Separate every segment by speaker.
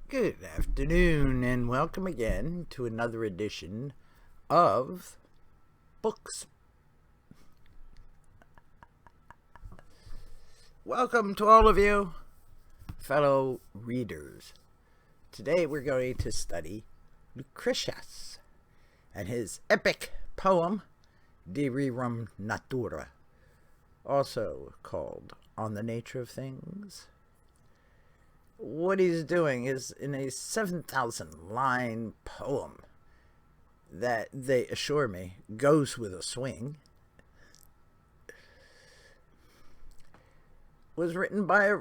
Speaker 1: Good afternoon, and welcome again to another edition of Books. Welcome to all of you, fellow readers. Today we're going to study Lucretius and his epic poem, De Rerum Natura, also called On the Nature of Things. What he's doing is in a 7,000 line poem that they assure me goes with a swing, was written by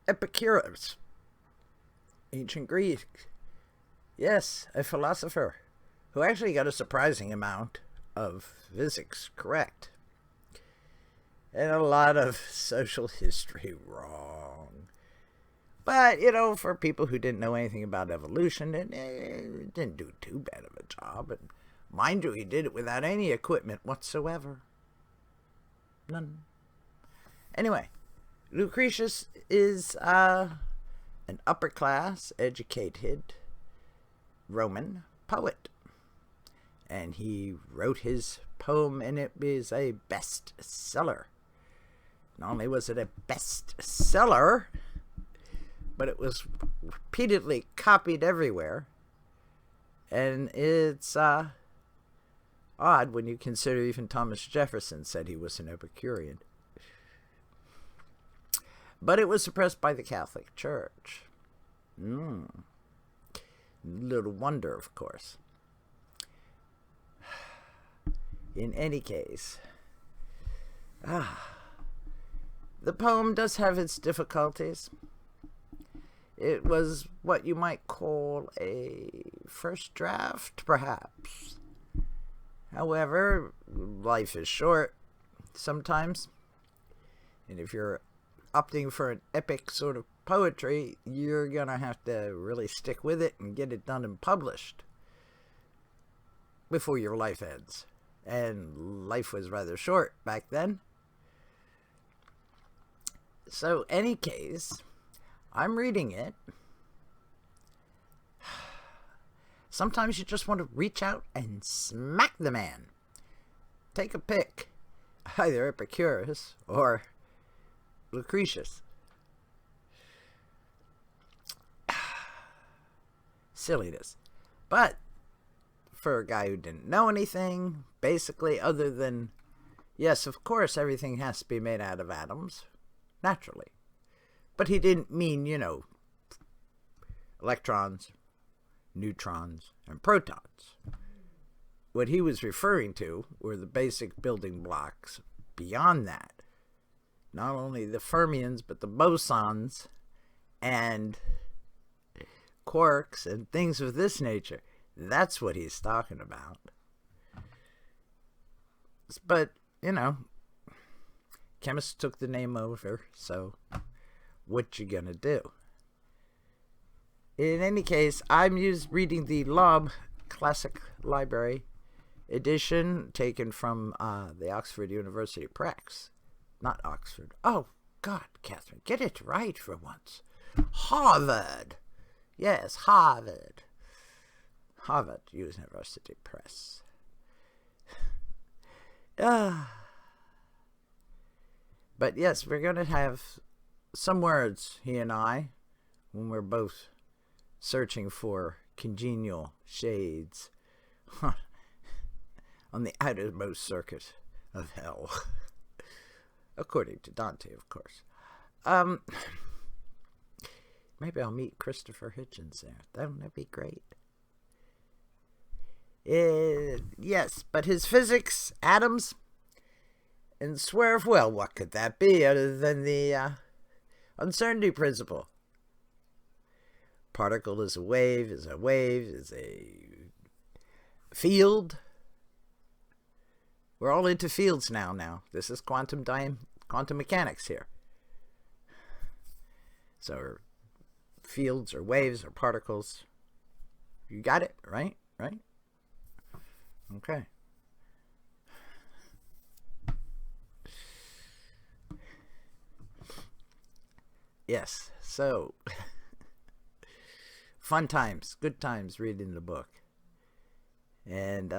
Speaker 1: Epicurus, ancient Greek. Yes, a philosopher who actually got a surprising amount of physics correct and a lot of social history wrong. But, for people who didn't know anything about evolution, it didn't do too bad of a job. And mind you, he did it without any equipment whatsoever. None. Anyway, Lucretius is an upper-class, educated Roman poet. And he wrote his poem, and it is a bestseller. Not only was it a bestseller, but it was repeatedly copied everywhere. And it's odd when you consider even Thomas Jefferson said he was an Epicurean. But it was suppressed by the Catholic Church. Little wonder, of course. In any case, the poem does have its difficulties. It was what you might call a first draft, perhaps. However, life is short sometimes. And if you're opting for an epic sort of poetry, you're going to have to really stick with it and get it done and published before your life ends. And life was rather short back then. So, any case, I'm reading it. Sometimes you just want to reach out and smack the man. Take a pick. Either Epicurus or Lucretius. Silliness. But for a guy who didn't know anything, basically, other than, yes, of course, everything has to be made out of atoms, naturally. But he didn't mean, electrons, neutrons, and protons. What he was referring to were the basic building blocks beyond that. Not only the fermions, but the bosons and quarks and things of this nature. That's what he's talking about. But, chemists took the name over, so what you gonna do? In any case, I'm reading the Loeb Classic Library edition taken from the Oxford University Press. Not Oxford. Oh, God, Catherine, get it right for once. Harvard. Yes, Harvard. Harvard University Press. But yes, we're going to have some words, he and I, when we're both searching for congenial shades on the outermost circuit of hell. According to Dante, of course. Maybe I'll meet Christopher Hitchens there. That'd be great. Yes, but his physics, atoms, and swerve, well, what could that be other than the uncertainty principle? Particle is a wave, is a field. We're all into fields now. This is quantum mechanics here. So fields or waves or particles. You got it, right? Okay. Yes, so Fun times, good times reading the book. And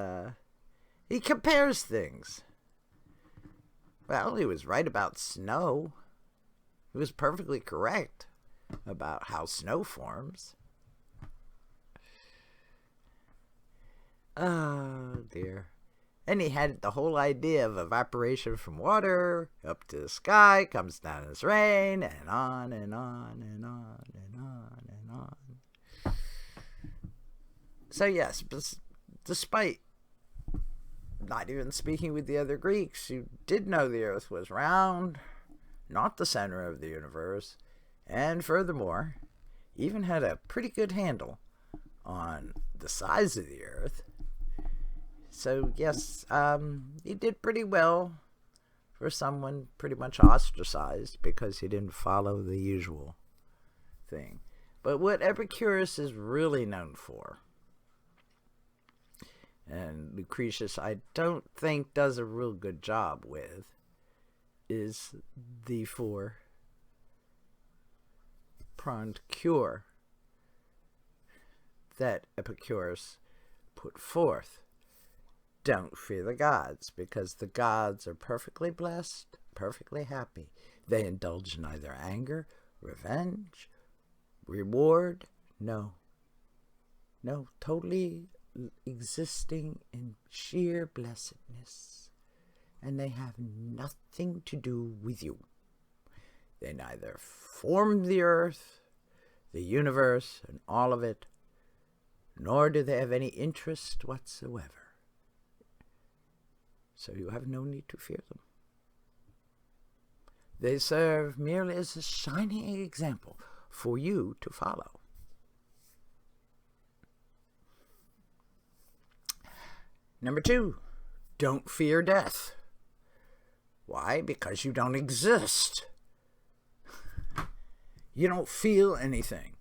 Speaker 1: he compares things. Well, he was right about snow. He was perfectly correct about how snow forms. Oh, dear. And he had the whole idea of evaporation from water up to the sky, comes down as rain, and on and on and on and on and on. So yes, despite not even speaking with the other Greeks, who did know the earth was round, not the center of the universe, and furthermore, even had a pretty good handle on the size of the earth. So yes, he did pretty well for someone pretty much ostracized because he didn't follow the usual thing. But what Epicurus is really known for, and Lucretius I don't think does a real good job with, is the four-pronged cure that Epicurus put forth. Don't fear the gods, because the gods are perfectly blessed, perfectly happy. They indulge in neither anger, revenge, reward, no, totally existing in sheer blessedness, and they have nothing to do with you. They neither formed the earth, the universe, and all of it, nor do they have any interest whatsoever. So you have no need to fear them. They serve merely as a shining example for you to follow. Number 2, don't fear death. Why? Because you don't exist. You don't feel anything.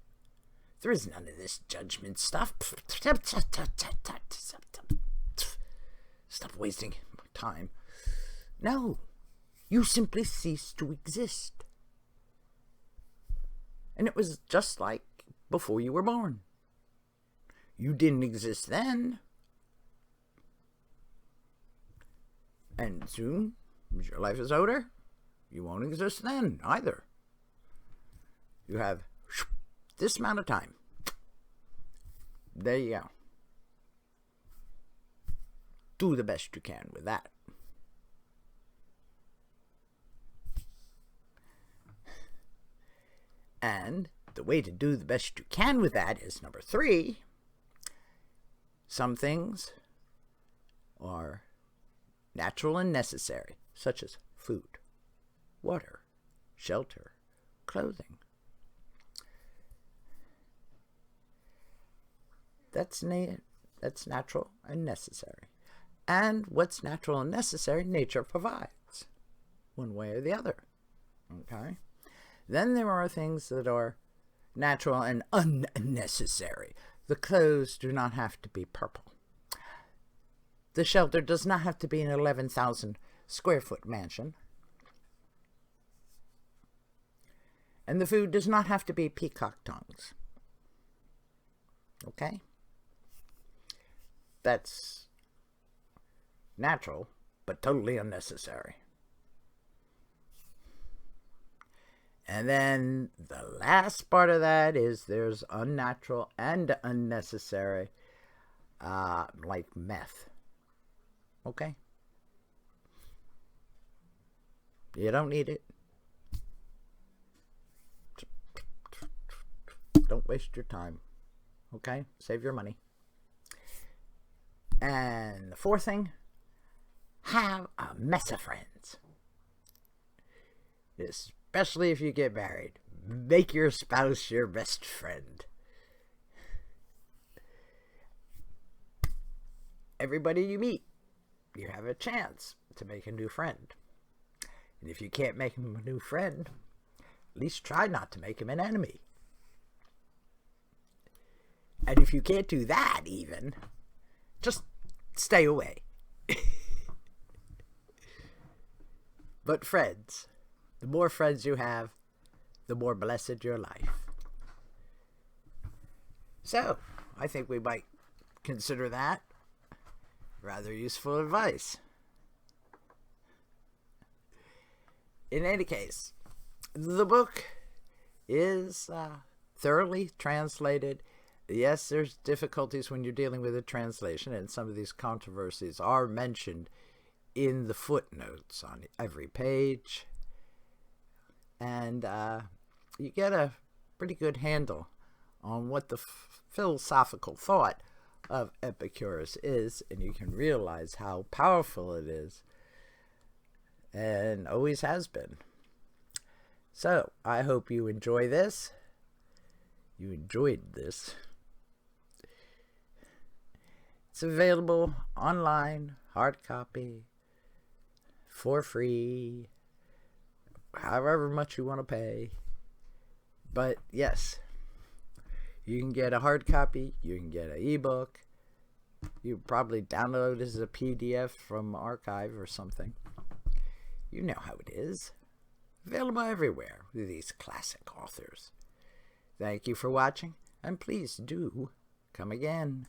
Speaker 1: There is none of this judgment stuff. Stop wasting time. No, you simply cease to exist. And it was just like before you were born. You didn't exist then. And soon, as your life is older, you won't exist then either. You have this amount of time. There you go. Do the best you can with that. And the way to do the best you can with that is number 3. Some things are natural and necessary, such as food, water, shelter, clothing. That's natural and necessary. And what's natural and necessary, nature provides, one way or the other. Okay? Then there are things that are natural and unnecessary. The clothes do not have to be purple. The shelter does not have to be an 11,000 square foot mansion. And the food does not have to be peacock tongues. Okay? That's natural, but totally unnecessary. And then the last part of that is there's unnatural and unnecessary, like meth. Okay? You don't need it. Don't waste your time. Okay? Save your money. And the 4th thing, have a mess of friends. Especially if you get married. Make your spouse your best friend. Everybody you meet, you have a chance to make a new friend. And if you can't make him a new friend, at least try not to make him an enemy. And if you can't do that even, just stay away. But friends, the more friends you have, the more blessed your life. So, I think we might consider that rather useful advice. In any case, the book is thoroughly translated. Yes, there's difficulties when you're dealing with a translation, and some of these controversies are mentioned in the footnotes on every page. And you get a pretty good handle on what the philosophical thought of Epicurus is, and you can realize how powerful it is and always has been. So, I hope you enjoy this. You enjoyed this. It's available online, hard copy, for free, however much you want to pay. But yes, you can get a hard copy, you can get an ebook, you probably download it as a PDF from archive or something. You know how it is. Available everywhere with these classic authors. Thank you for watching, and please do come again.